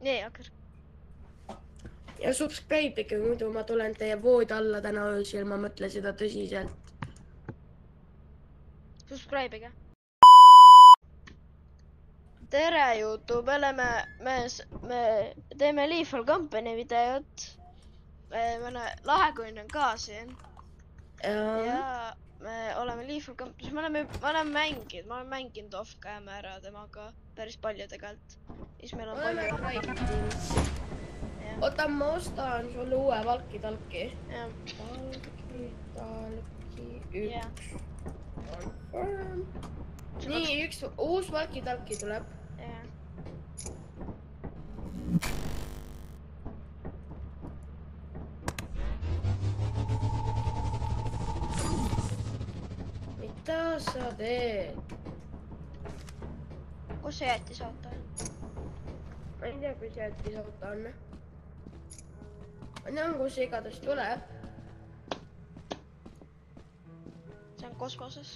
nii, hakkas. Ja subscribe'ige, muidu ma tulen teie voodi alla täna öösel, ma mõtlen seda tõsiselt. Subscribe'ige. Tere YouTube'le, me teeme Lethal Company videot. Mõne lahekunn on ka siin. Ja me oleme Lethal Company, ma olen mänginud off camera temaga päris palju tegelikult. Siis meil on palju rääginud. Oota, ma ostan sulle uue valki-talki. Valki-talki 1. Confirm. Nii, üks uus valki-talki tuleb. Mida sa teed? Kus see jättisauto on? Ma ei tea, kus jättisauto on. Ma tean, kus see igatahes tuleb. See on kosmoses.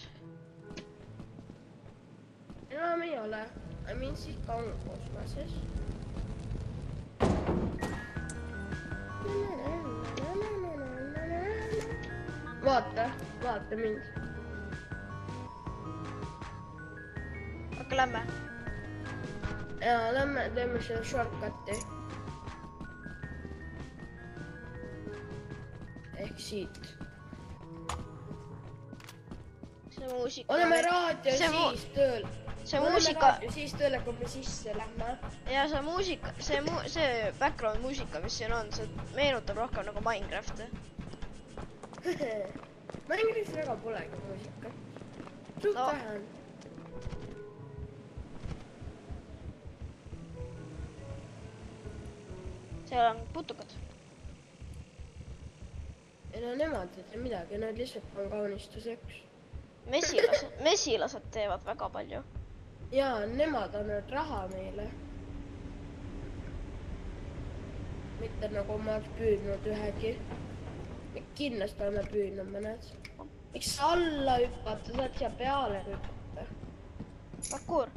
Enam ei ole. Mind siis ka on kosmoses. Vaata mind. Aga lämme. Jaa, lämme, teeme seda shortcuti. Ehk siit. See muusika... Oleme raadio siis tööl. Oleme raadio siis tööl, kui me sisse lähme. Ja see muusika, see background muusika, mis siin on, see meenutab rohkem nagu Minecrafti. Minecrafti väga polegi muusika. Suht vähe on. Seal on putukad. Ei no nemad ei tee midagi, nad lihtsalt on kaunistuseks. Mesilased teevad väga palju. Jaa, nemad annavad raha meile. Mitte nagu ma oleks püüdnud ühegi. Kindlasti oleme püüdnud mõned. Miks sa alla hüppata, saad siia peale hüppata? Parkour.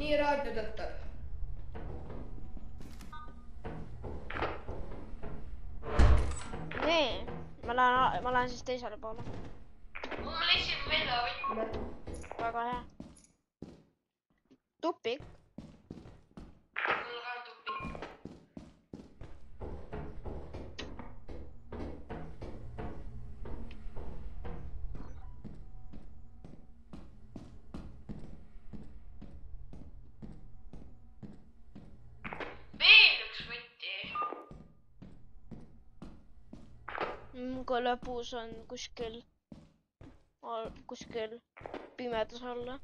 Nii raadio tõttab. Nee, ma lähen siis teisele poole. Ma leidsin välja võtme. Väga hea. Tupik. Mul ka tupik. Veel üks võtti. Kui lõpus on kuskil pimedus alla.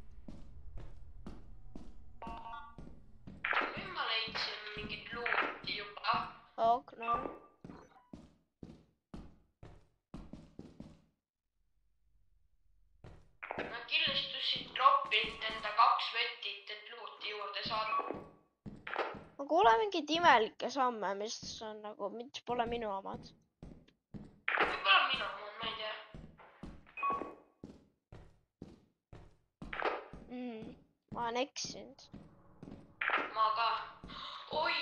Nüüd ma leidsin mingit luuti juba. Ok, no. Ma killustusin droppinud enda 2 võtit, et luuti juurde saada. Ma kuulen mingeid imelikke samme, mis on nagu, mis pole minu omad. Võib-olla minu omad, ma ei tea. Ma olen eksinud. Ma ka. Oi!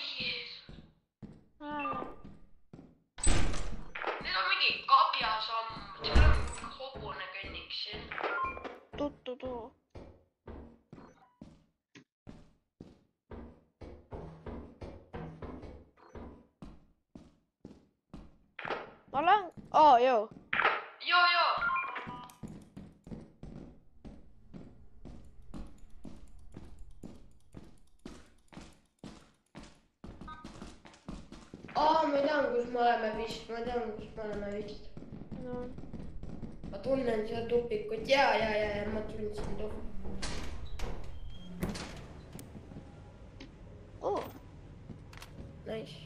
Need on mingi kabjasamm. See on mingi hobune kõnniks siin. Tuttu. Ma olen... joo. Joo. Ma tean, kus me oleme vist. No. Ma tunnen seda tupikut. Ja, ma tundsin tupikut. Nice.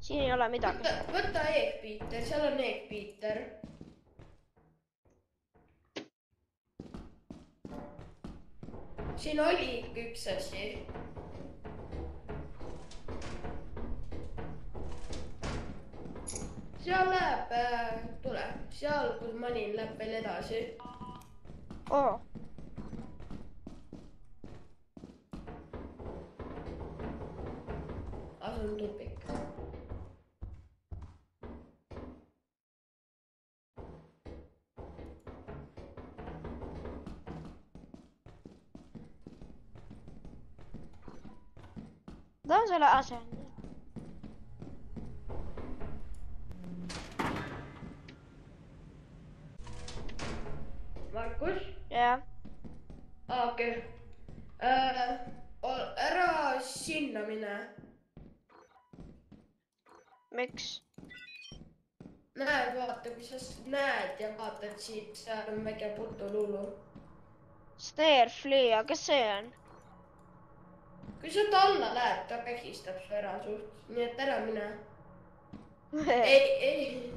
Siin ei ole midagi. Võta Eeg-Piiter, seal on Eeg-Piiter. Siin oli üks asi. Seal läheb, tule, seal kus ma olin, läheb veel edasi. oo. Asun tupik. Toon selle asendin. Markus? Jaa. Okei. Ära sinna mine. Miks? Näed, vaata, kui sa näed ja vaatad siit, seal on väike putululu. Stareflea, kes see on? Kui sa alla lähed, ta kägistab su ära suht. Nii et ära mine. Ei.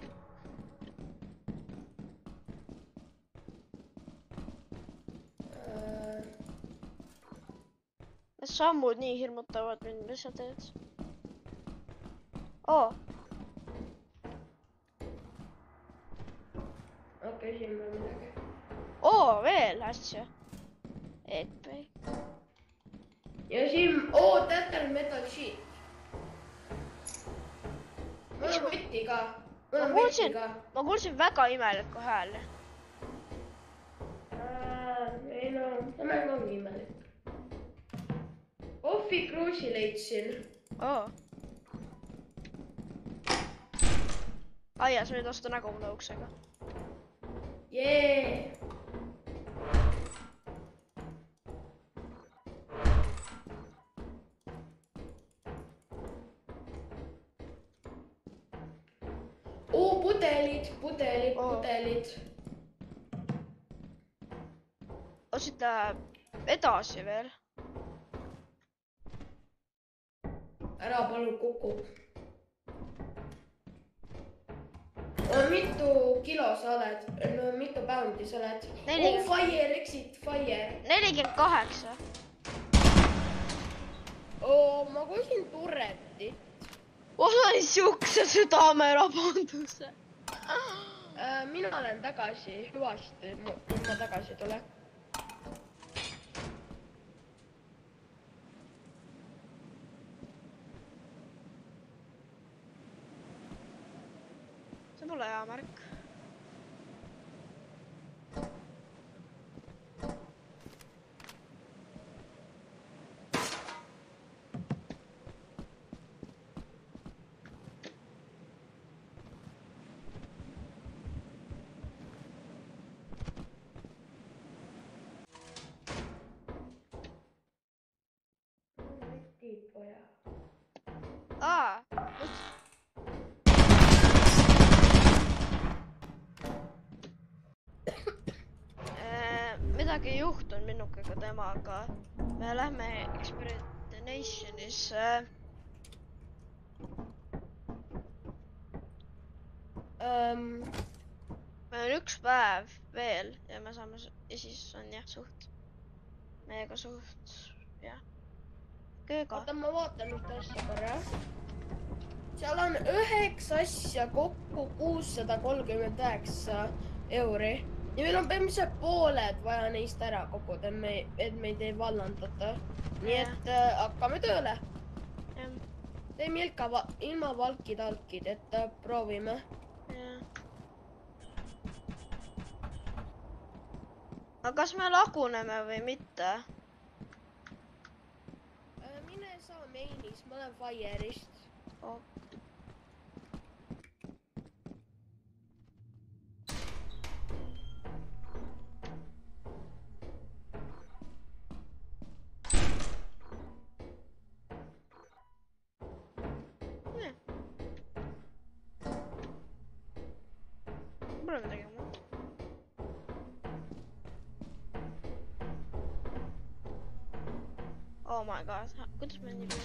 Need sammud nii hirmutavad mind, mis sa teed? Oo. Okei, siin pole midagi. Oo, veel asju. Eepei. Ja siin, tätel metal sheet. Mul on võti ka. Ma kuulsin väga imelikku hääle. Ei no, see mäng ongi imelik. Coffee Cruise'i leidsin. Oo. Aia, sa võid osta nägu mulle uksega. Jee. Pudelid. Siit läheb edasi veel. Ära palun kuku. Mitu kilo sa oled? No mitu poundi sa oled? Fire, exit, fire. 48. Ma kuulsin turretit. Olen siukse südamerabanduse. Mina olen tagasi, hüvasti, ma tagasi tule. See pole hea märk. Midagi ei juhtunud minuga temaga. Me lähme Expeditionisse. Meil on üks päev veel ja me saame ja siis on jah suht meiega suht jah kööga. Oota, ma vaatan ühte asja korra. Seal on 9 asja kokku 639 euri. Ja meil on põhimõtteliselt pooled vaja neist ära koguda, et meid ei vallandata. Nii et hakkame tööle. Teeme ilma valkid-alkid, et proovime. Aga kas me laguneme või mitte? Mine saa mainis, ma olen Fire'ist. Pole midagi muud. Oh my god, kuidas me nii peame?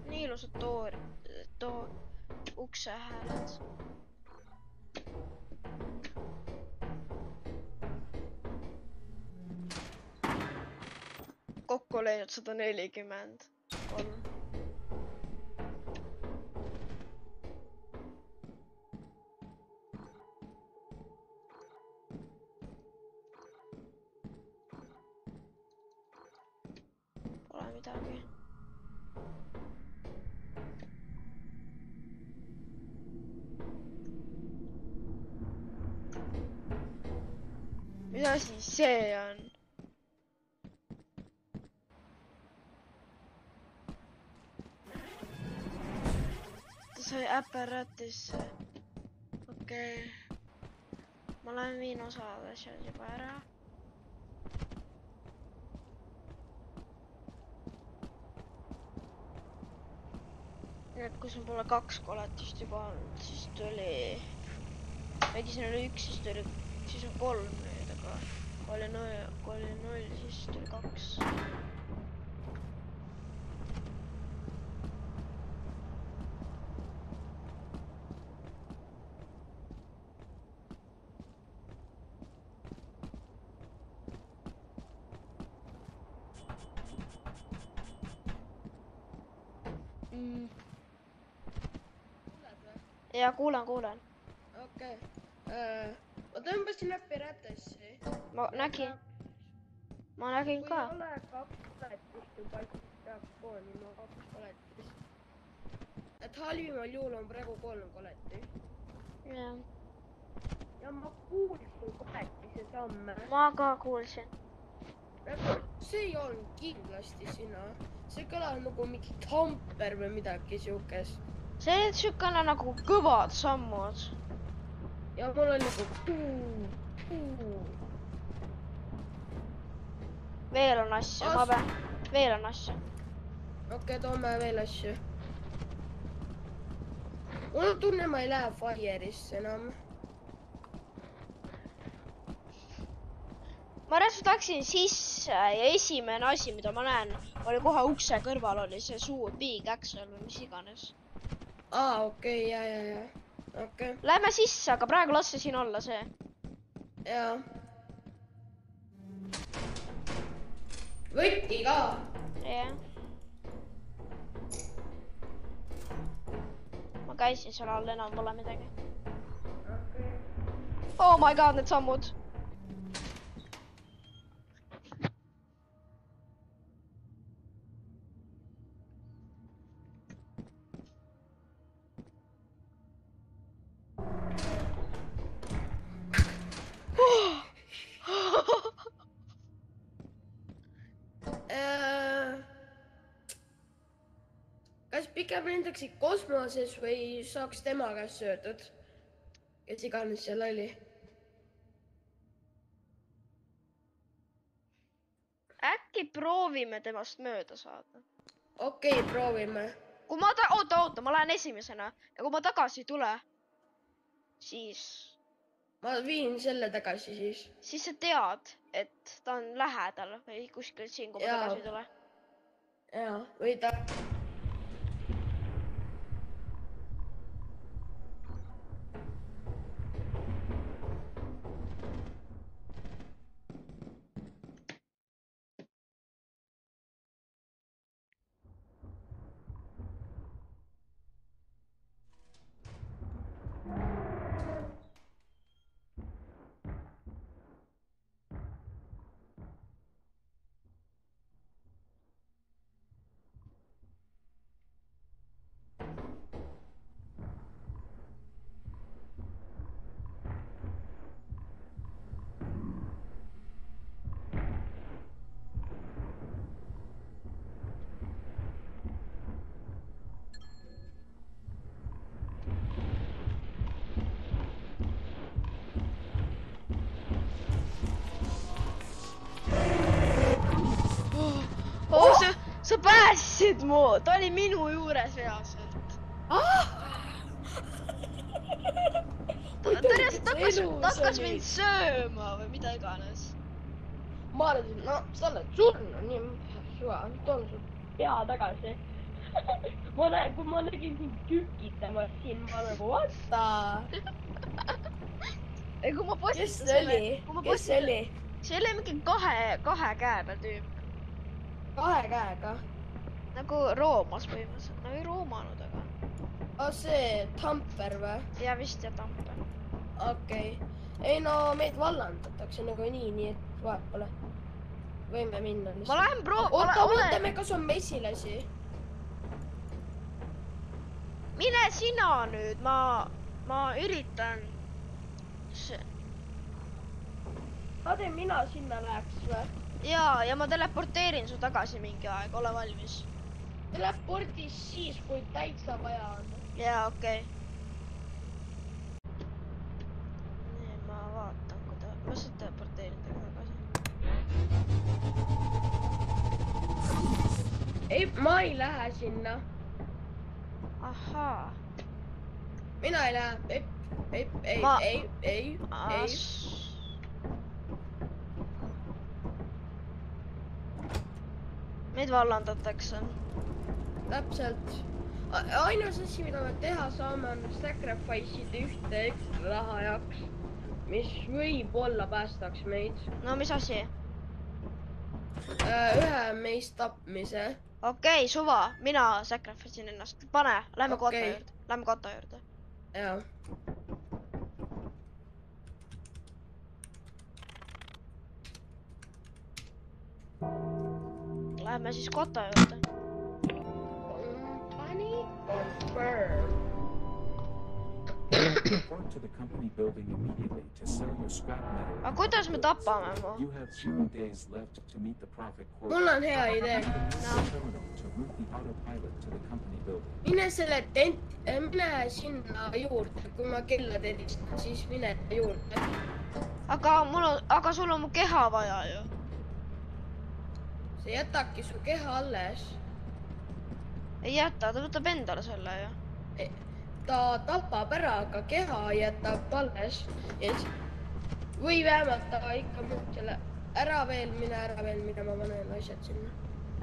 Nii ilusad ukse hääled. Kokku praegu läinud 143. Pole midagi. Mida siis see on? Ta sai äperatisse. Okei. Ma lähen viin osad asjad juba ära. Et kui sul pole 2 koletist juba olnud, siis tuli... Äkki siin oli 1, siis on 3 nüüd, aga kui oli 0, siis tuli 2. Ja kuulen. Okei. Ma tõmbasin äpiratesse. Ma nägin ka. Kui ei ole 2 koletist juba, siis peab koolima 2 koletist. Et halvimal juhul on praegu 3 koletti. Jah. Ja ma kuulsin koletise samme. Ma ka kuulsin. See ei olnud kindlasti sina. See kõlas nagu mingi tamper või midagi siukest. See on siukene nagu kõvad sammud. Ja mul oli nagu Veel on asju, ma pean. Veel on asju. Okei, toome veel asju. Mul on tunne, ma ei lähe Fire'isse enam. Ma reaalselt läksin sisse ja esimene asi, mida ma näen, oli kohe ukse kõrval oli see suur Big Axel või mis iganes. Okei, ja. Okei. Lähme sisse, aga praegu lasse siin olla see. Jaa. Võtti ka. Jah. Ma käisin seal all, enam pole midagi. Oh my god, need sammud. Kas pigem lendaksid kosmoses või saaks tema käest söödud? Kes iganes seal oli? Äkki proovime temast mööda saada. Okei, proovime. Kui ma oota, ma lähen esimesena ja kui ma tagasi ei tule, siis... Ma viin selle tagasi siis. Siis sa tead, et ta on lähedal või kuskil siin, kui ma tagasi ei tule. Jaa, või ta... Sa päästsid mu, ta oli minu juures reaalselt. Ta hakkas mind sööma või mida iganes. Ma arvasin, no sa oled surnud, nii suva, toon su pea tagasi. Kui ma nägin sind tükitamas siin, ma nagu vaata. Kui ma postisin Kes see oli? See oli mingi kahe käe peal tüüp. 2 käega. Nagu roomas põhimõtteliselt, nagu ei roomanud, aga. See tamper või? Ja vist ja tamper. Okei. Ei no meid vallandatakse nagu nii et vahet pole. Võime minna lihtsalt. Ma lähen ootame, kas on mesilasi. Mine sina nüüd, ma üritan. Kade, mina sinna läheks või? Ja ma teleporteerin su tagasi mingi aeg, ole valmis. Teleportis siis, kui täitsa vaja on. Jaa, okei. Nii, ma vaatan, ma lihtsalt teleporteerin teile tagasi. Ei, ma ei lähe sinna. Ahaa. Mina ei lähe. Ei. Meid vallandatakse. Täpselt. Ainus asi, mida me teha saame, on sacrifice'ida ühte ekstra raha jaoks, mis võib-olla päästaks meid. No mis asi? Ühe meist tapmise. Okei, suva, mina sacrifice'in ennast. Pane, lähme kotta juurde. Lähme kotta juurde. Jaa. Lähme siis kotta juurde. Confirm. Report to the company building immediately to sell your scrap metal. Aga kuidas me tapame mu? You have 0 days left to meet the profit quota. Mul on hea idee. To route the autopilot to the company building. Mine sinna juurde, kui ma kella teristan, siis mine juurde. Aga sul on mu keha vaja ju. See jätabki su keha alles. Ei jäta, ta võtab endale selle ju. Ta tapab ära, aga keha jätab alles. Või vähemalt ta ikka muud selle ära veel mine, ma panen asjad sinna.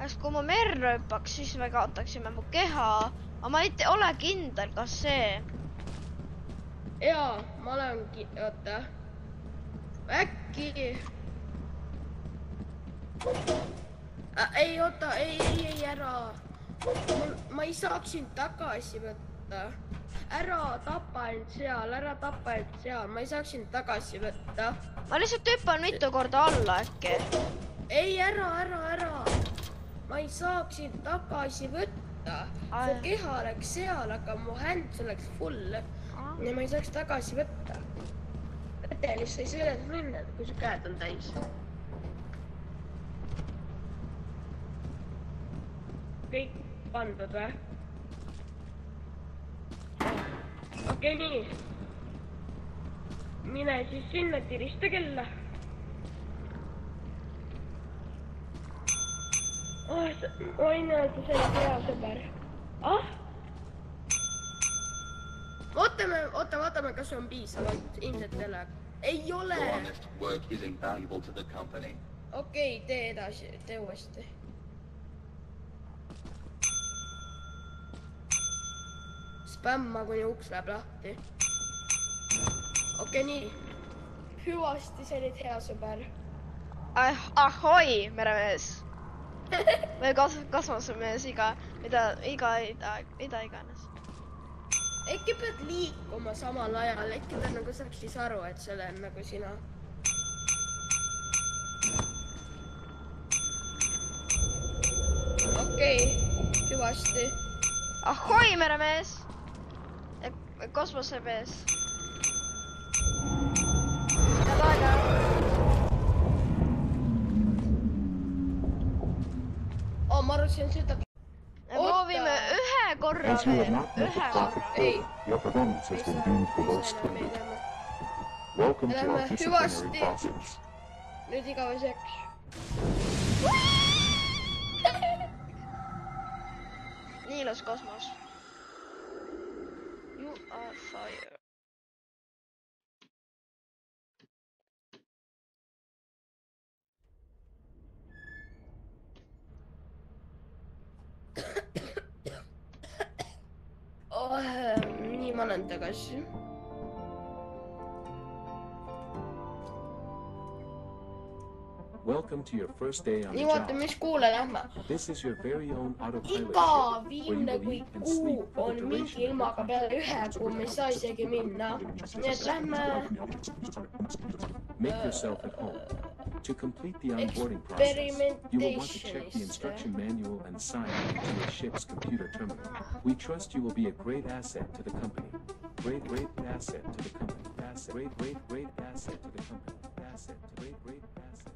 Kas kui ma merre hüppaks, siis me kaotaksime mu keha. Aga ma ei ole kindel, kas see. Jaa, ma olen oota. Äkki. Ei, oota, ei, ära. Ma ei saaks sind tagasi võtta. Ära tapa end seal, ma ei saaks sind tagasi võtta. Ma lihtsalt hüppan mitu korda alla äkki. Ei, ära. Ma ei saaks sind tagasi võtta. Su keha oleks seal, aga mu hand oleks full. Ja ma ei saaks tagasi võtta. Vedelist ei sõeles minna, kui su käed on täis. Kõik pandud või? Okei, nii. Mine siis sinna, tirista kella. Ma ei näe, et sa oled hea sõber. Ootame, kas on piisavalt. Ilmselt ei ole. Ei ole! Okei, tee edasi, tee uuesti. Spämma, kuni uks läheb lahti. Okei, nii. Hüvasti, sa olid hea sõber. Ahoi, meremees. Või kosmosemees, mida iganes. Äkki pead liikuma samal ajal, äkki ta nagu saaks siis aru, et see olen nagu sina. Okei, hüvasti. Ahoi, meremees. Kosmosemees. Head aega. Ma arvasin seda. Proovime ühe korra veel. Ei. Your performance has been deemed below standard. Welcome to our disciplinary process. Nüüd igaveseks. Nii ilus kosmos. You are fire. Nii, ma olen tagasi. Welcome to your first day on the nii, vaata, job. mis kuule lähme. This is your very own autopilot Iga ship, where you viimne will kui eat and kuu sleep for on the mingi duration of your ilmaga peale contract. 1 kuu, me ei saa isegi minna. Nii et lähme Make yourself at home. To complete the onboarding process, you will want to check the instruction manual and sign into your ship's computer terminal. We trust you will be a great asset to the company. Great asset to the company. Asset. Great asset to the company. Asset. Great asset.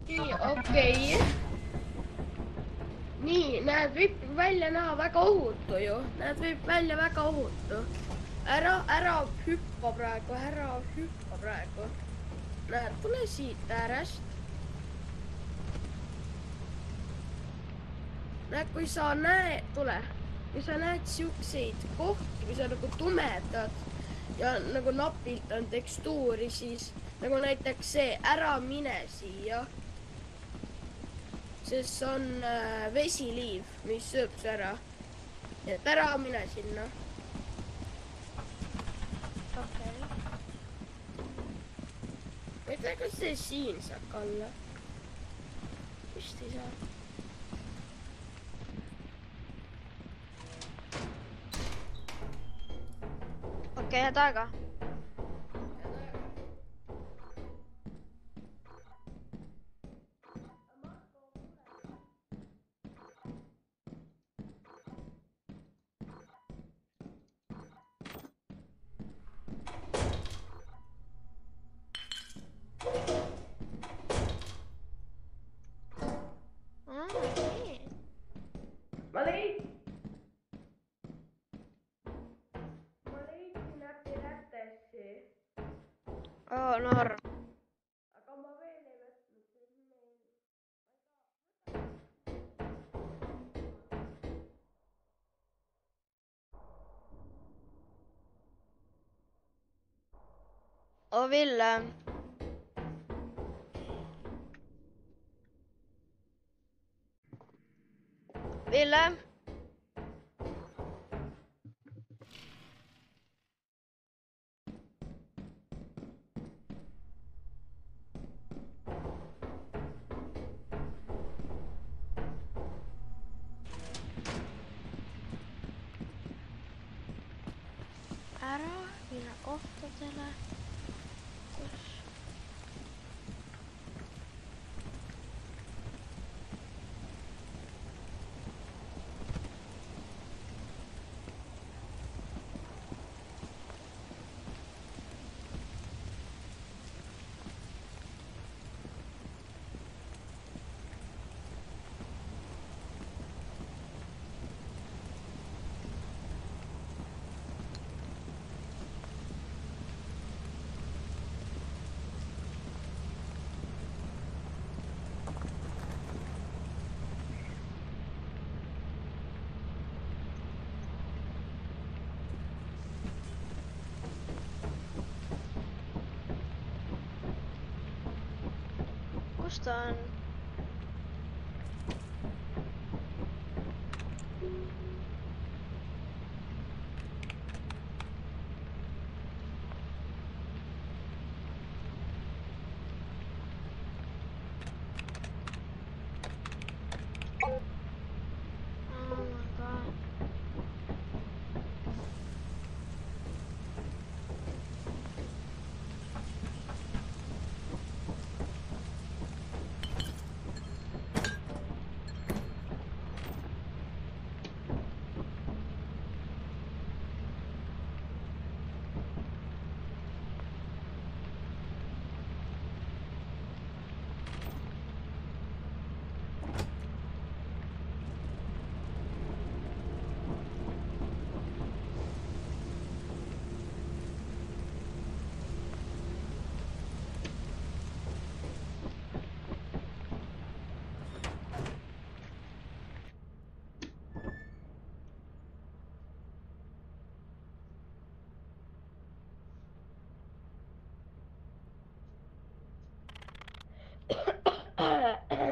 nii, okei. Nii, näed, võib välja näha väga ohutu ju. Näed, võib välja väga ohutu. Ära hüppa praegu. Näed, tule siit äärest. Näed, kui sa näed siukseid kohti, kui sa nagu tumedad ja nagu napilt on tekstuuri, siis nagu näiteks see, ära mine siia. Sest see on vesiliiv, mis sööb see ära. Et ära mine sinna. Okei. Ma ei tea, kas see siin saab kalla. Vist ei saa. Okei, head aega. Ma leidsin äppi. Oo, Noor. Aga ma veel ei võtnud. Oo, Ville. Ville? Ära minä kohtadele. Kus ta on? Oh my god.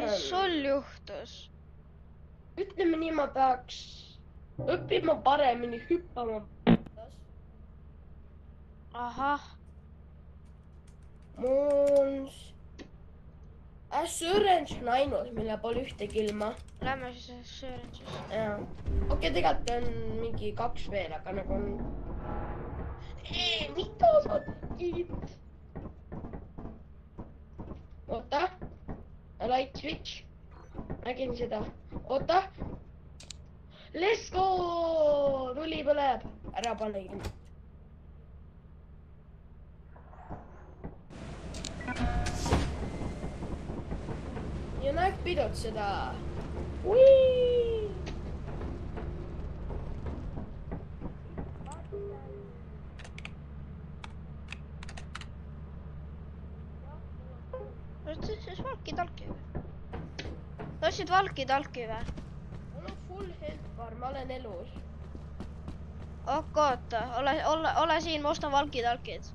Mis sul juhtus? Ütleme nii, ma peaks õppima paremini hüppama. Ahah. Moons. Assurance on ainult, mille pole ühtegi ilma. Lähme siis Assurance'is. Jaa. Okei, tegelikult on mingi 2 veel, aga nagu on... Mida sa tegid? Oota. Light switch. Nägin seda. Oota. Let's go! Tuli põleb. Ära pane ilma. Ja näed pidod seda. Wii! Siis valki-talki või? Ostsid valki-talki või? Mul on full health bar, ma olen elus. Oota, ole siin, ma ostan valki-talkid.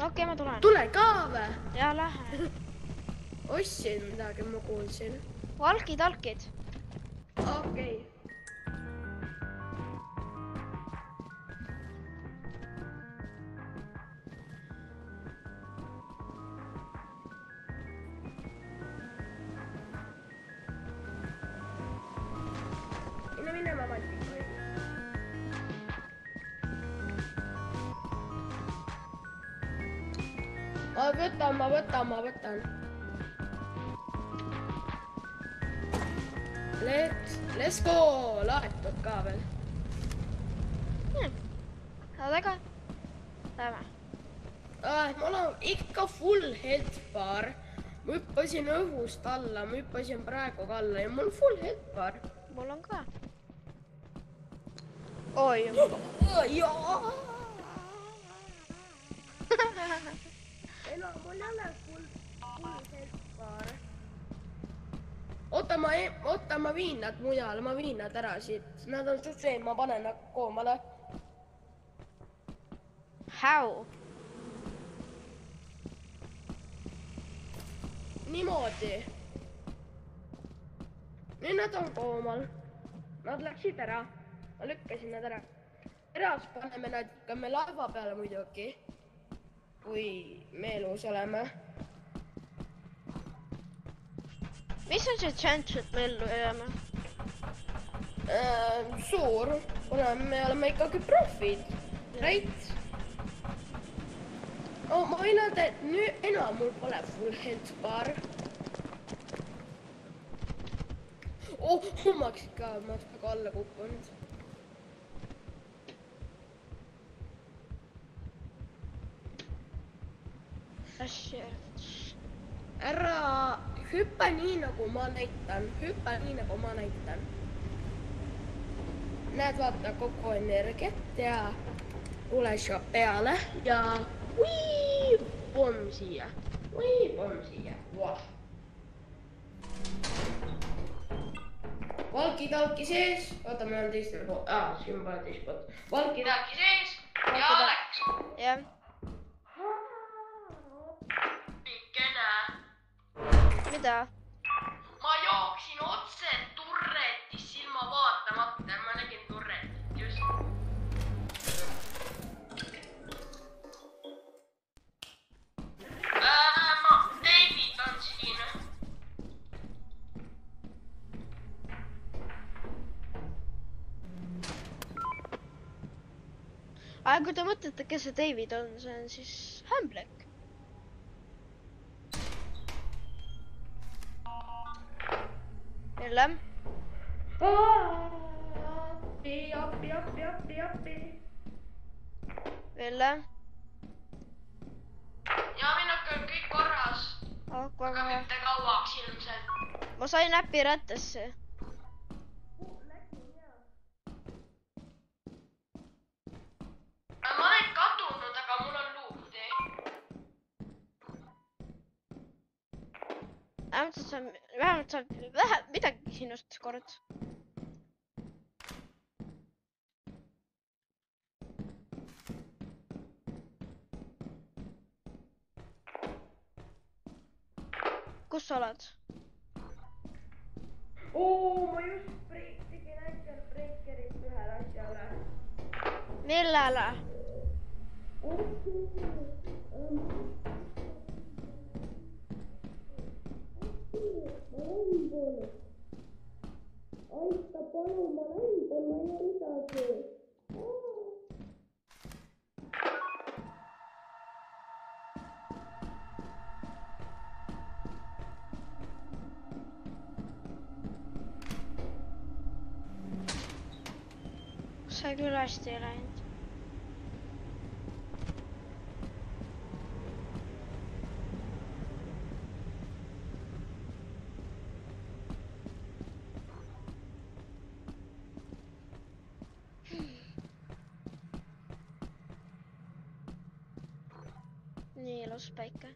Okei, ma tulen. Tule ka või? Ja lähe. Ostsin midagi, ma kuulsin. Valki-talkid. Okei. Minä valtikoin. Ma võtan. Let's go! Laetud ka veel. Väga. Lähme. Mul on ikka full health bar. Ma hüppasin õhust alla, ma hüppasin praegu ka alla ja mul full health bar. Mul on ka. Oi. Jaa! Mul ei ole full health bar. Oota, ma viin nad mujale, ma viin nad ära siit. Nad on suht veel, ma panen nad koomale. How? Niimoodi. Nüüd nad on koomal. Nad läksid ära. Ma lükkasin nad ära. Eras paneme nad ikka me laeva peale muidugi. Kui me elus oleme. Mis on see chance, et me ellu jääme? Suur, kuna me oleme ikkagi profid. Right? Ma võin öelda, et nüüd enam mul pole full health bar. Ma hakkasin ka, ma olen väga alla kukkunud. Asja. Ära hüppa nii, nagu ma näitan. Näed, vaata kogu energiat ja tule shop peale ja pomm siia. Wow. Valki-talki sees. Oota, meil on teistel pool. Siin pole teist poolt. Valki-talki sees ja läks. Jah. Mida? Ma jooksin otse turretis silma vaatamata ja ma nägin turretit just. David on siin. Aga kui te mõtlete, kes see David on, see on siis Hamblek. Jälle. Jälle. Ja minuga on kõik korras. Aga mitte kauaks ilmselt. Ma sain äpi rattasse. Ma olen kadunud, aga mul on luuk vähemalt saab midagi sinust kord. Kus sa oled? Ma just tegin äkki breakerit ühele asjale. Millele? Aita palun, ma lähen, ma ei midagi. Sai küll hästi läinud. Nii ilus päike.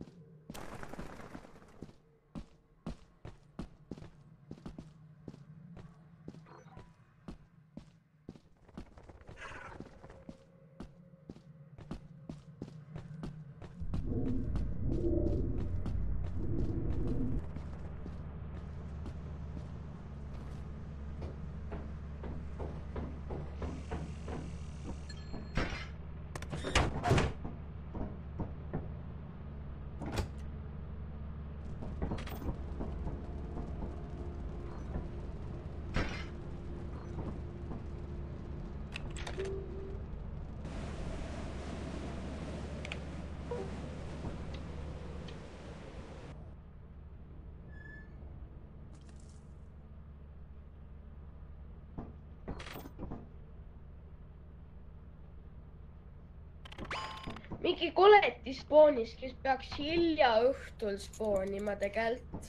Mingi koleti spoonis, kes peaks hilja õhtul spoonima tegelikult.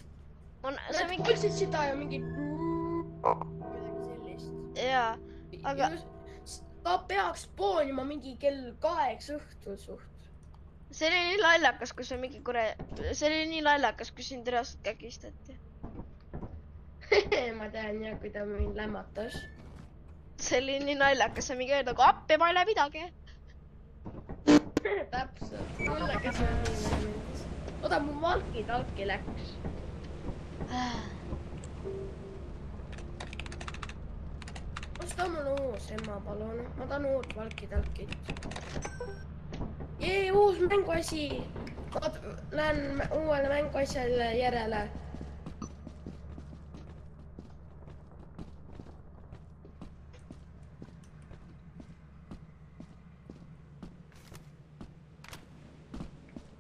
Nad kuulsid seda ja mingi midagi sellist. Jaa, aga... Ta peaks spoonima mingi kell 8 õhtul suht. See oli nii lallakas, kui see mingi See oli nii lallakas, kui sind reaalselt kägistati. Ma tean jah, kui ta mind lämmatas. See oli nii lallakas, see mingi öelda, kui appi ma ei lähe midagi. Täpselt, mulle see on nii läinud. Oda, mu valki-talki läks. Osta mul uus emma, palun. Ma tahan uut valki-talkit. Jee, uus mänguasi. Ma lähen uuele mänguasjale järele.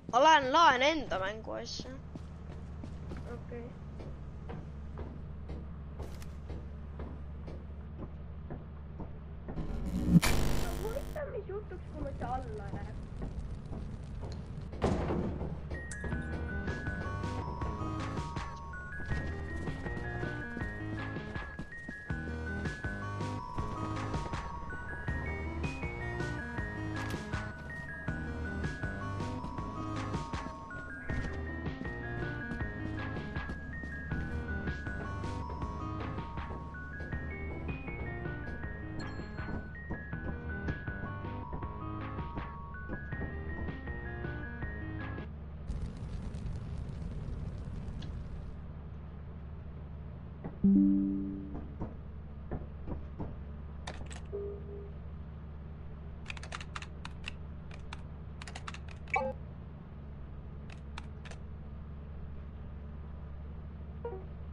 Ma laen enda mänguasja. Okei. Huvitav, mis juhtuks, kui ma see alla läheb?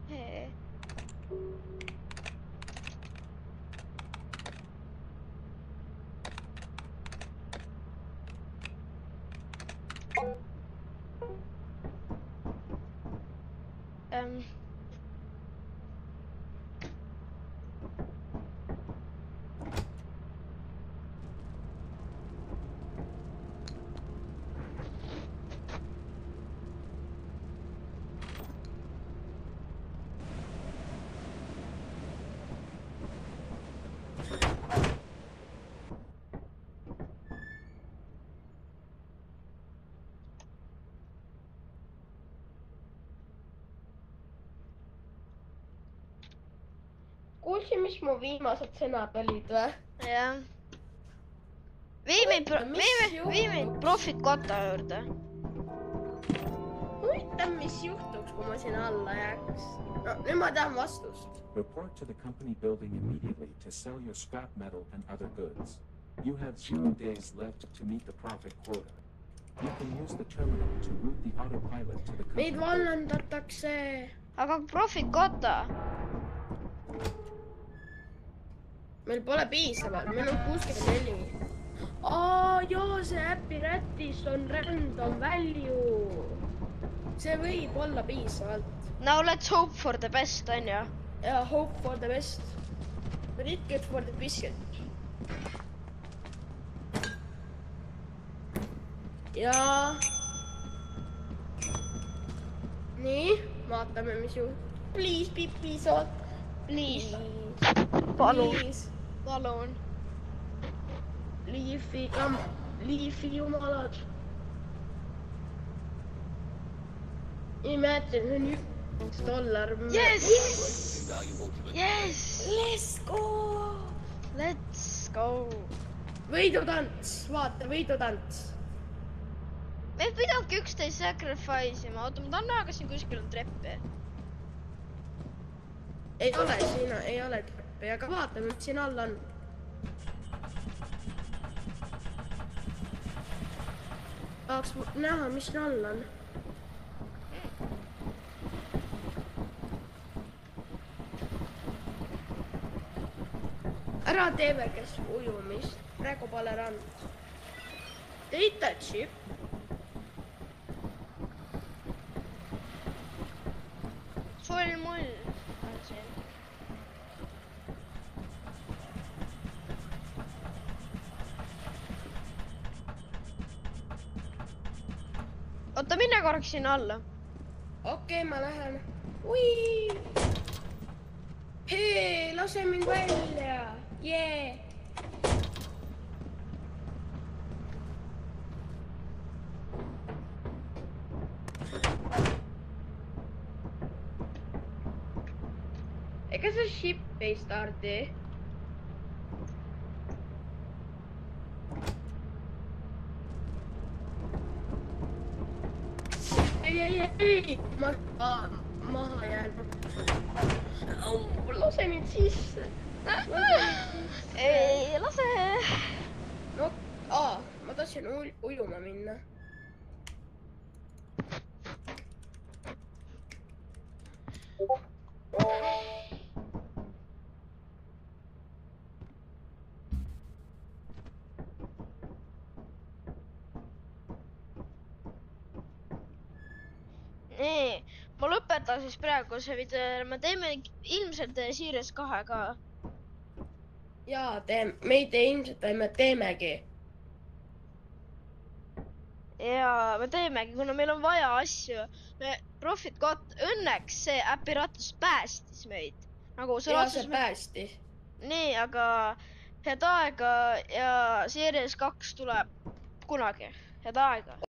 Hei. kuulsin, mis mu viimased sõnad olid või? jah. Vii meid Profit Kotta juurde. Huvitav, mis juhtuks, kui ma sinna alla jääks. No, nüüd ma tahan vastust. Report to the company building immediately to sell your scrap metal and other goods. You have 0 days left to meet the profit quota. You can use the terminal to route the autopilot to the company. Meid vallandatakse. Aga Profit Kotta. Meil pole piisavalt, meil on 64. Jaa, see äpi rätis on random value. See võib olla piisavalt. Now let's hope for the best, on ju? Ja, hope for the best. But it good for the biscuit. Ja. Nii, vaatame, mis ju. Please, be piisavalt. Please. Please. Palun. Liifi jumalad. Imagine, see on $1. Yes! Yes! Let's go! Let's go! Võidutants, vaata, võidutants. Me ei pidanudki üksteist sacrifice ima. Oota, ma tahan näha, kas siin kuskil on treppi. Ei ole, siin ei ole treppi, aga vaatame, mis siin all on. Tahaks näha, mis siin all on. Ära teeme, kes ujumist. Praegu pole rand. Data chip. Full mull. Oota, minna korraks sinna alla. Okei, ma lähen. Ui! Hei, lase mind välja. Jee! Ega see ship ei stardi? Ei! Maha jäänud. Lase mind sisse. Ei, lase. No, ma tahtsin ujuma minna. Nii, ma lõpetan siis praegu see video. Me teeme ilmselt Series 2 ka. Jaa, me ei tee ilmselt, me teemegi. Ja me teemegi, kuna meil on vaja asju. Profit Kotta, õnneks see äpiratus päästis meid. Nagu ja see päästis. Nii, aga head aega ja Series 2 tuleb kunagi. Head aega.